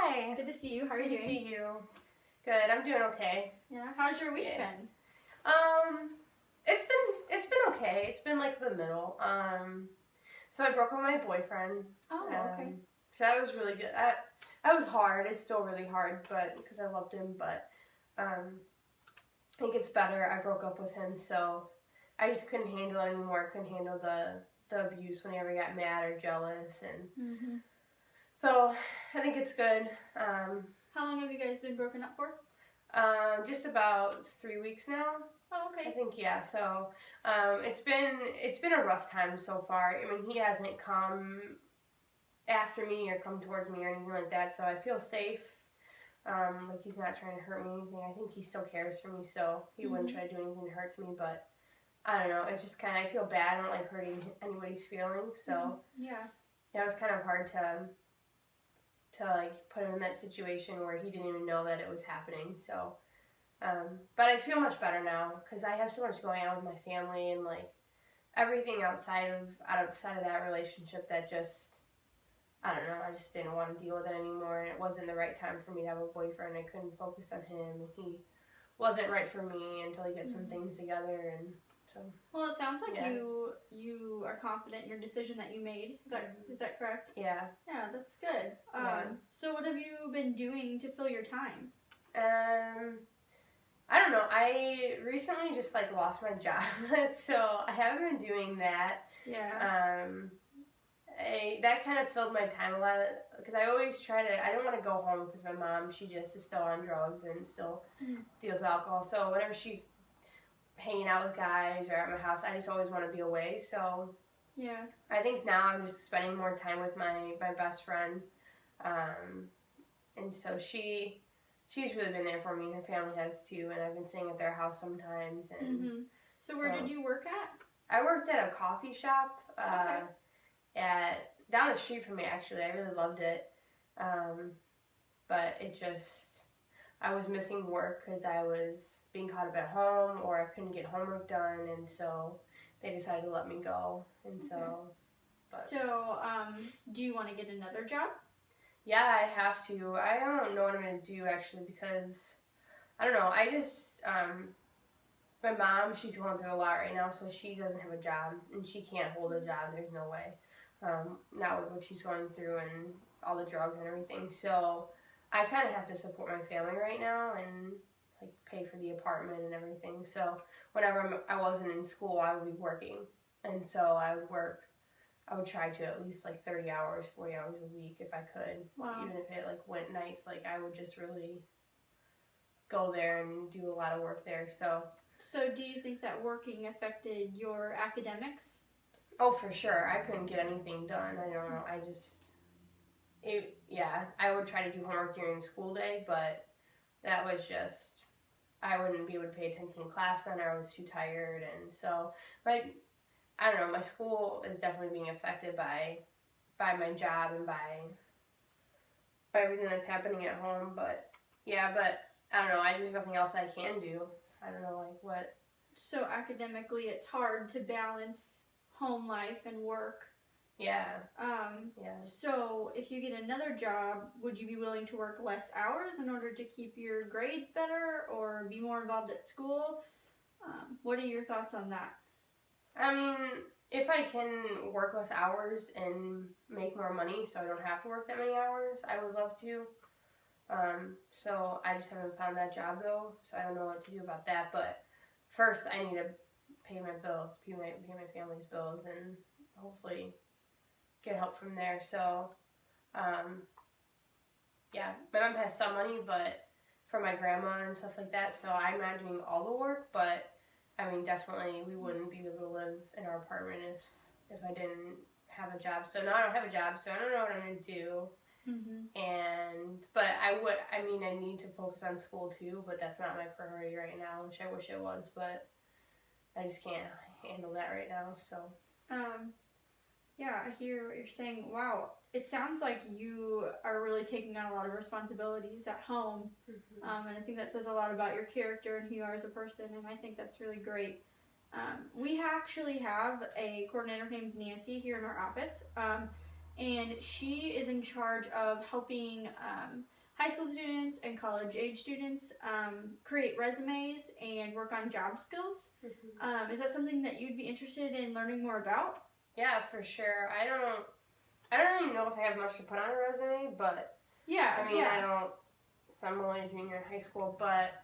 Hi. Good to see you. How are you doing? Good to see you. Good. I'm doing okay. Yeah. How's your week been? It's been okay. It's been like the middle. So I broke up with my boyfriend. Oh, okay. So that was really good. That was hard. It's still really hard, but because I loved him. But I think it's better. I broke up with him, so I just couldn't handle it anymore. I couldn't handle the abuse whenever I got mad or jealous, and so I think it's good. How long have you guys been broken up for? Just about 3 weeks now. Oh, okay. I think, yeah. So it's been a rough time so far. I mean, he hasn't come after me or come towards me or anything like that, so I feel safe. Like he's not trying to hurt me or anything. I think he still cares for me, so he wouldn't try to do anything to hurt me. But I don't know. It's just kind of, I feel bad. I don't like hurting anybody's feelings, so yeah, it was kind of hard to like put him in that situation where he didn't even know that it was happening. So, but I feel much better now because I have so much going on with my family and like everything outside of that relationship that just, I don't know, I just didn't want to deal with it anymore, and it wasn't the right time for me to have a boyfriend. I couldn't focus on him, and he wasn't right for me until he gets some things together, and so. Well, it sounds like you are confident in your decision that you made. Is that correct? Yeah. Yeah, that's good. So what have you been doing to fill your time? I don't know. I recently just like lost my job, so I haven't been doing that. Yeah. That kind of filled my time a lot because I always try to. I don't want to go home because my mom, she just is still on drugs and still deals with alcohol. So whenever she's hanging out with guys or at my house, I just always want to be away. So yeah, I think now I'm just spending more time with my best friend, and so she's really been there for me, and her family has too. And I've been staying at their house sometimes. And so where did you work at? I worked at a coffee shop. At down the street from me, actually. I really loved it, but it just, I was missing work because I was being caught up at home or I couldn't get homework done, and so they decided to let me go, and so. But. So, do you want to get another job? Yeah, I have to. I don't know what I'm going to do, actually, because, I don't know, I just, my mom, she's going through a lot right now, so she doesn't have a job, and she can't hold a job, there's no way. Not with what she's going through and all the drugs and everything. So I kind of have to support my family right now and like pay for the apartment and everything. So whenever I wasn't in school, I would be working, and so I would work. I would try to at least like 30 hours, 40 hours a week if I could. Wow. Even if it like went nights, like I would just really go there and do a lot of work there. So do you think that working affected your academics? Oh, for sure. I couldn't get anything done. I don't know. I would try to do homework during the school day, but that was just, I wouldn't be able to pay attention in class then. I was too tired. And so, I don't know, my school is definitely being affected by my job and by everything that's happening at home. But, yeah, but I don't know. There's nothing else I can do. I don't know, like what. So academically, it's hard to balance home life and work. Yeah. So if you get another job, would you be willing to work less hours in order to keep your grades better or be more involved at school? What are your thoughts on that? I mean, if I can work less hours and make more money so I don't have to work that many hours, I would love to. So I just haven't found that job though, so I don't know what to do about that. But first I need to pay my bills, pay my family's bills, and hopefully get help from there. So, yeah, my mom has some money, but for my grandma and stuff like that, so I'm not doing all the work, but I mean, definitely we wouldn't be able to live in our apartment if I didn't have a job. So now I don't have a job, so I don't know what I'm going to do. But I need to focus on school too, but that's not my priority right now, which I wish it was, but I just can't handle that right now, so. Yeah, I hear what you're saying. Wow, it sounds like you are really taking on a lot of responsibilities at home, and I think that says a lot about your character and who you are as a person, and I think that's really great. We actually have a coordinator named Nancy here in our office, and she is in charge of helping high school students and college age students create resumes and work on job skills. Is that something that you'd be interested in learning more about? Yeah, for sure. I don't really know if I have much to put on a resume, but Yeah, I mean, I don't. So I'm only a junior in high school, but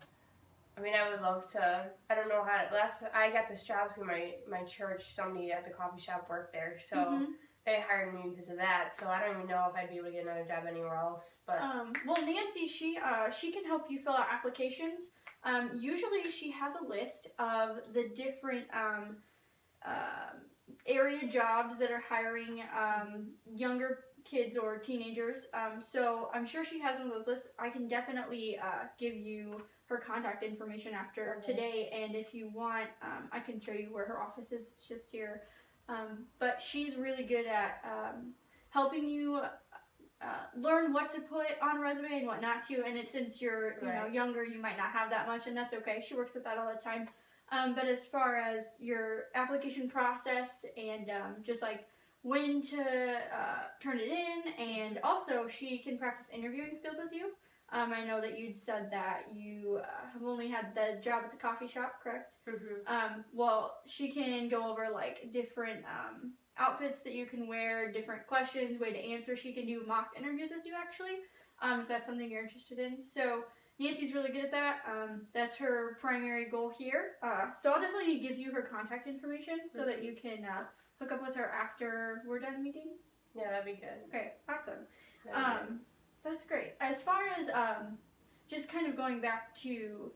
I mean, I would love to. I don't know how to. I got this job through my church. Somebody at the coffee shop worked there, so they hired me because of that. So I don't even know if I'd be able to get another job anywhere else. But well, Nancy, she can help you fill out applications. Usually, she has a list of the different area jobs that are hiring younger kids or teenagers. So I'm sure she has one of those lists. I can definitely give you her contact information after today, and if you want, I can show you where her office is. It's just here. But she's really good at helping you learn what to put on a resume and what not to. And since you're younger, you might not have that much, and that's okay. She works with that all the time. But as far as your application process and just like when to turn it in, and also she can practice interviewing skills with you. I know that you'd said that you have only had the job at the coffee shop, correct? Well, she can go over like different outfits that you can wear, different questions, way to answer. She can do mock interviews with you actually, if that's something you're interested in. So Nancy's really good at that. That's her primary goal here. So I'll definitely give you her contact information so that you can hook up with her after we're done meeting. Yeah, that'd be good. Okay, awesome. That's great. As far as just kind of going back to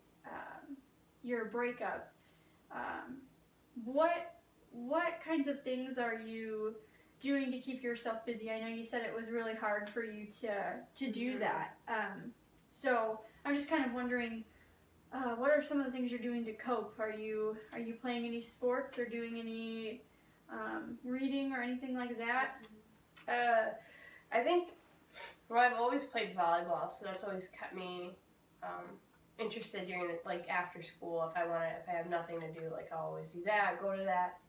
your breakup, what kinds of things are you doing to keep yourself busy? I know you said it was really hard for you to do that. So I'm just kind of wondering, what are some of the things you're doing to cope? Are you playing any sports or doing any reading or anything like that? I think, well, I've always played volleyball, so that's always kept me interested during like after school. If I have nothing to do, like I'll always do that, go to that.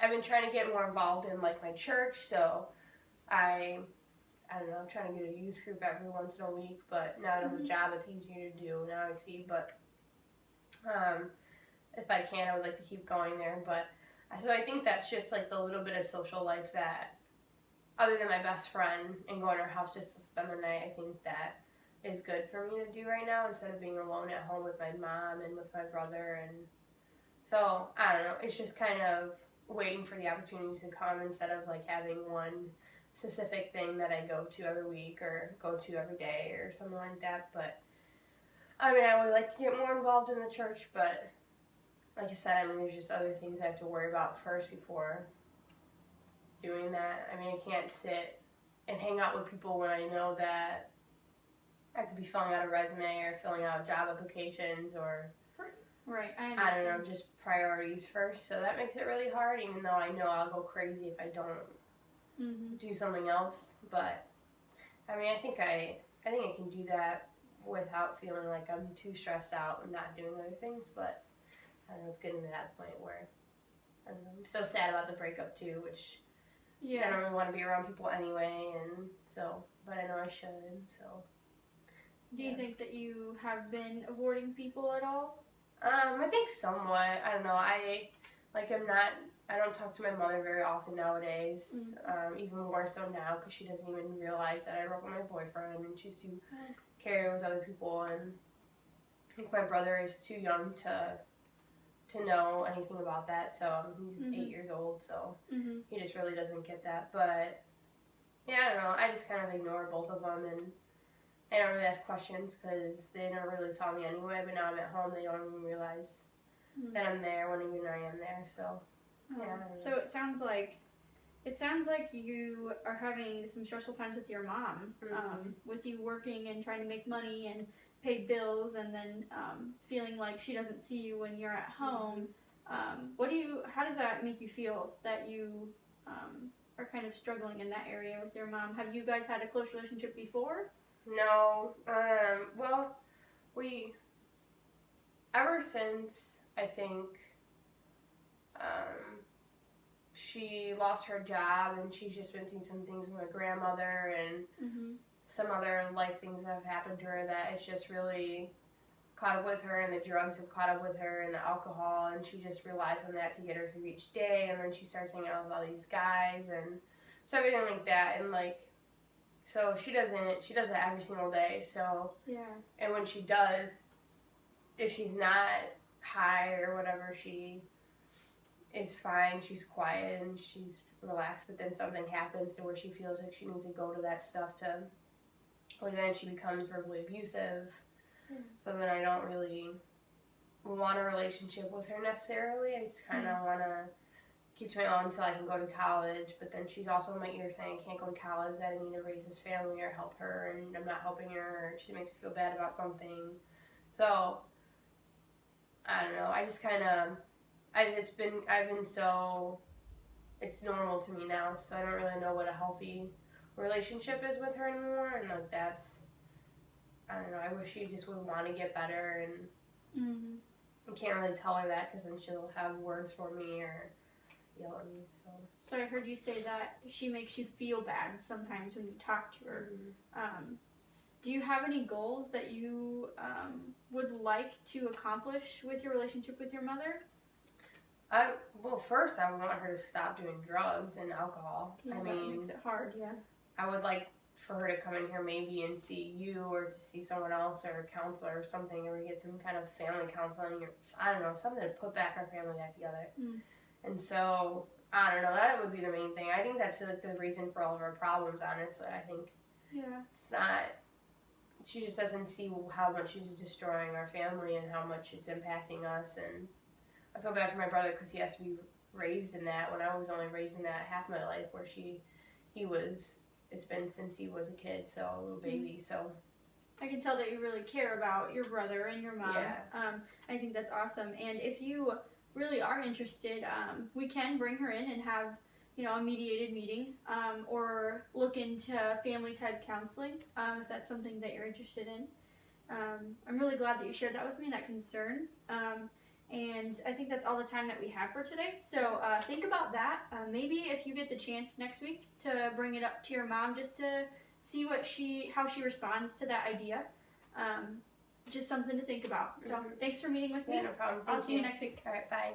I've been trying to get more involved in like my church, so I don't know, I'm trying to get a youth group every once in a week, but now I don't have a job, it's easier to do now, I see, but if I can, I would like to keep going there, but so I think that's just like the little bit of social life that, other than my best friend and going to her house just to spend the night, I think that is good for me to do right now instead of being alone at home with my mom and with my brother. And so, I don't know, it's just kind of waiting for the opportunities to come instead of like having one specific thing that I go to every week or go to every day or something like that. But I mean, I would like to get more involved in the church, but like I said, I mean, there's just other things I have to worry about first before doing that. I mean, I can't sit and hang out with people when I know that I could be filling out a resume or filling out job applications or I don't know, just priorities first. So that makes it really hard, even though I know I'll go crazy if I don't do something else. But I mean, I think I can do that without feeling like I'm too stressed out and not doing other things. But I don't know, it's getting to that point where I don't know, I'm so sad about the breakup too, which I don't really want to be around people anyway, and so, but I know I should, so. Do you think that you have been avoiding people at all? I think somewhat. I don't know. I don't talk to my mother very often nowadays, even more so now because she doesn't even realize that I broke up with my boyfriend and she's too carried with other people, and I think my brother is too young to know anything about that, so he's 8 years old, so he just really doesn't get that. But yeah, I don't know, I just kind of ignore both of them, and I don't really ask questions because they never really saw me anyway. But now I'm at home, they don't even realize that I'm there when even I am there. So yeah. So it sounds like you are having some stressful times with your mom, with you working and trying to make money and pay bills, and then feeling like she doesn't see you when you're at home. How does that make you feel that you are kind of struggling in that area with your mom? Have you guys had a close relationship before? No. Well, ever since I think she lost her job and she's just been through some things with my grandmother, and some other life things that have happened to her that it's just really caught up with her, and the drugs have caught up with her, and the alcohol, and she just relies on that to get her through each day, and then she starts hanging out with all these guys, and so everything like that, and like, so she does it every single day, so, Yeah. and when she does, if she's not high or whatever, she is fine, she's quiet, and she's relaxed, but then something happens to where she feels like she needs to go to that stuff to, or then she becomes verbally abusive. So then I don't really want a relationship with her necessarily. I just kind of want to keep to my own until I can go to college. But then she's also in my ear saying I can't go to college, that I need to raise this family or help her, and I'm not helping her. Or she makes me feel bad about something. So I don't know. I just kind of, it's normal to me now. So I don't really know what a healthy relationship is with her anymore, and like that's. I don't know, I wish she just would want to get better, and I can't really tell her that because then she'll have words for me or yell at me, so. So I heard you say that she makes you feel bad sometimes when you talk to her. Do you have any goals that you would like to accomplish with your relationship with your mother? Well, first I want her to stop doing drugs and alcohol. Yeah, I that mean, makes it hard, yeah. I would like for her to come in here maybe and see you or to see someone else or a counselor or something, or we get some kind of family counseling or I don't know, something to put back our family back together. And so I don't know, that would be the main thing. I think that's like the reason for all of our problems, honestly. I think it's not, she just doesn't see how much she's destroying our family and how much it's impacting us, and I feel bad for my brother because he has to be raised in that when I was only raised in that half my life where he was. It's been since he was a kid, so a little baby, so. I can tell that you really care about your brother and your mom. Yeah. I think that's awesome. And if you really are interested, we can bring her in and have, a mediated meeting, or look into family type counseling, if that's something that you're interested in. I'm really glad that you shared that with me, that concern. And I think that's all the time that we have for today. So think about that. Maybe if you get the chance next week to bring it up to your mom just to see how she responds to that idea. Just something to think about. So thanks for meeting with me. Yeah, no problem. I'll see you next week. All right, bye.